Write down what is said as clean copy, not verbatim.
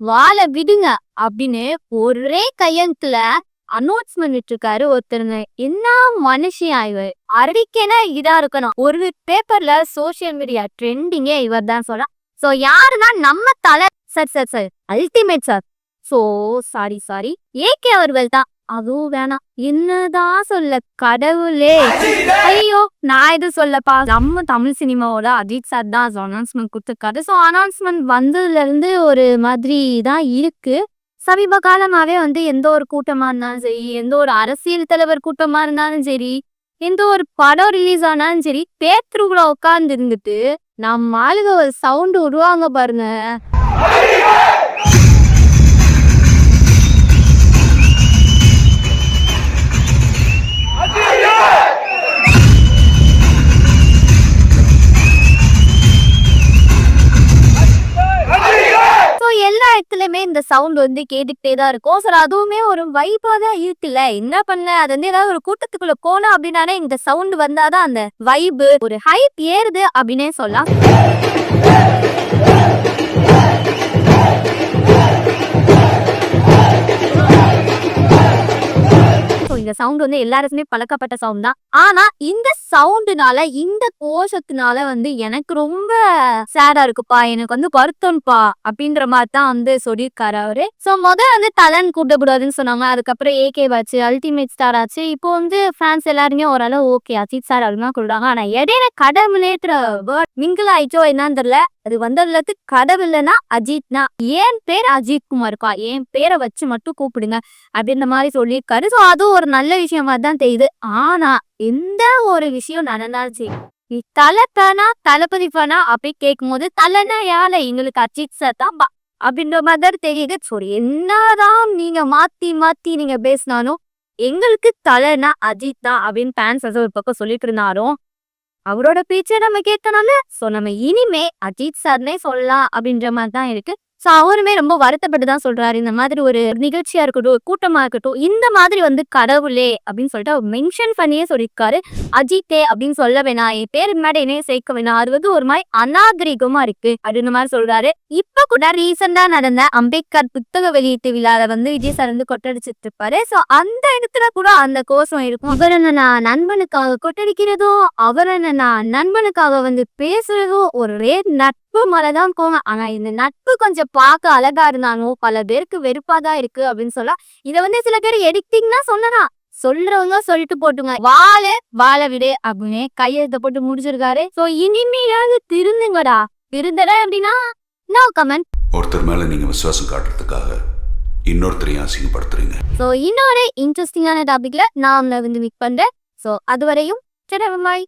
வாழ விடுங்க அப்படின்னு ஒரே கையெழுத்துல அனௌன்ஸ்மெண்ட் விட்டுருக்காரு ஒருத்தருங்க. என்ன மனுஷன் இவர்? அறிக்கைனா இதா இருக்கணும். ஒரு பேப்பர்ல சோசியல் மீடியா ட்ரெண்டிங்கே இவர் தான் சொல்லலாம். சோ யாருன்னா நம்ம தலை sir ultimate sir. So sorry AK அவர்கள் தான். அதுவும் வேணாம். என்னதான் சொல்ல கடவுளே. ஐயோ நான் எதுவும் சொல்லப்பா. நம்ம தமிழ் சினிமாவோட அஜித் சார் தான் அனௌன்ஸ்மெண்ட் கொடுத்துருக்காரு. ஸோ அனௌன்ஸ்மெண்ட் வந்ததுல இருந்து ஒரு மாதிரி தான் இருக்கு. சமீப காலமாவே எந்த ஒரு கூட்டமா இருந்தாலும் சரி, எந்த ஒரு அரசியல் தலைவர் கூட்டமா இருந்தாலும் சரி, எந்த ஒரு படம் ரிலீஸ் ஆனாலும் சரி, தேட்டருக்குள்ள உட்கார்ந்து இருந்துட்டு நம்ம ஆளுங்க ஒரு சவுண்ட் விடுவாங்க பாருங்க. எல்லா இடத்துலயுமே இந்த சவுண்ட் கேட்டுக்கிட்டே தான் இருக்கும். சார் அதுவுமே ஒரு வைப்பா தான் இருக்குல்ல. என்ன பண்ண அது ஏதாவது ஒரு கூட்டத்துக்குள்ள போனோம் அப்படின்னாலே இந்த சவுண்ட் வந்தாதான் அந்த வைப்பு ஒரு ஹைப் ஏறுது அப்படின்னே சொல்லலாம். இந்த சவுண்ட் எல்லாருக்குமே பழக்கப்பட்ட சவுண்ட் தான். ஆனா இந்த சவுண்டுனால இந்த கோஷத்தினால எனக்கு ரொம்ப சேடா இருக்குப்பா, எனக்கு வருத்தம்ப்பா அப்படின்ற மாதிரி தான் சொல்லியிருக்காரு அவரு. சோ தலன் கூட்டக்கூடாதுன்னு சொன்னாங்க. அதுக்கப்புறம் ஏகே ஆச்சு, அல்டிமேட் ஸ்டார் ஆச்சு. இப்போ ஃபேன்ஸ் எல்லாருமே ஓரளவு ஓகே அஜித் சார் அப்படின்னா சொல்றாங்க. ஆனா இடையில கடவுளேற்ற வேர்ட் மிங்கிள் ஆயிச்சோ என்னன்னு தெரியல. அது வந்ததுல கடவுள்னா அஜித்னா ஏன் பேர் அஜித் குமார்ப்பா, என் பேரை வச்சு மட்டும் கூப்பிடுங்க அப்படின்ற மாதிரி சொல்லியிருக்காரு. ஸோ அதுவும் ஒரு நல்ல விஷயமா தான் தெரியுது. ஆனா எந்த ஒரு விஷயம் நடந்தாலும் சரி, நீ தலை பேனா தளபதி பேனா அப்படி கேட்கும் போது தலைனா யார எங்களுக்கு அஜித் சார் தான் அப்படின்ற மாதிரி தான் தெரியுது. சரி என்னதான் நீங்க மாத்தி நீங்க பேசினாலும் எங்களுக்கு தலைனா அஜித் தான் அப்படின்னு ஃபேன்ஸ் ஒரு பக்கம் சொல்லிட்டு இருந்தாலும் அவரோட பேச்சை நம்ம கேட்கனால சோ நம்ம இனிமே அஜித் சார்னே சொல்லலாம் அப்படின்ற மாதிரி தான் இருக்கு. சோ அவருமே ரொம்ப வருத்தப்பட்டு தான் சொல்றாரு. இந்த மாதிரி ஒரு நிகழ்ச்சியா இருக்கட்டும், கூட்டமா இருக்கட்டும், இந்த மாதிரி கடவுளே அப்படின்னு சொல்லிட்டு அவர் மென்ஷன் பண்ணியே சொல்லியிருக்காரு. அஜித்தே அப்படின்னு சொல்ல வேணாம், என் பேர் முன்னாடி என்னையே சேர்க்க வேணாம், அது ஒரு மாதிரி அநாகரிகமா இருக்கு அப்படின்ற மாதிரி சொல்றாரு. இப்ப கூட ரீசெண்டா நடந்த அம்பேத்கர் புத்தக வெளியீட்டு விழால விஜய் சார் கொட்டடிச்சிட்டு இருப்பாரு. சோ அந்த இடத்துல கூட அந்த கோஷம் இருக்கும். இவர் என்ன நண்பனுக்காக கொட்டடிக்கிறதும், அவர் என்ன நண்பனுக்காக பேசுறதும் ஒரே நட்பு மேலதான் போவேன். ஆனா இந்த நட்பு கொஞ்சம் பார்க்க அழகா இருந்தாலும் பல பேருக்கு வெறுப்பாதான் இருக்கு அப்படின்னு சொல்லலாம். இத சில பேர் எடிட்டிங்னா சொல்லலாம், சொல்றவங்க சொல்லிட்டு போட்டுங்க. வாழ விடு அப்படின்னு கையெழுத்த போட்டு முடிச்சிருக்காரு. சோ இனிமையாவது திருந்துங்கடா. திருந்தட அப்படின்னா நோ கமெண்ட். ஒருத்தர் மேல நீங்க விசுவாசம் காட்டுறதுக்காக இன்னொருத்தரையும் அசிங்கப்படுத்துறீங்க. சோ இன்னொரு இன்ட்ரெஸ்டிங்கான டாபிக்ல நான் மீட் பண்றேன். சோ அதுவரையும் பாய்.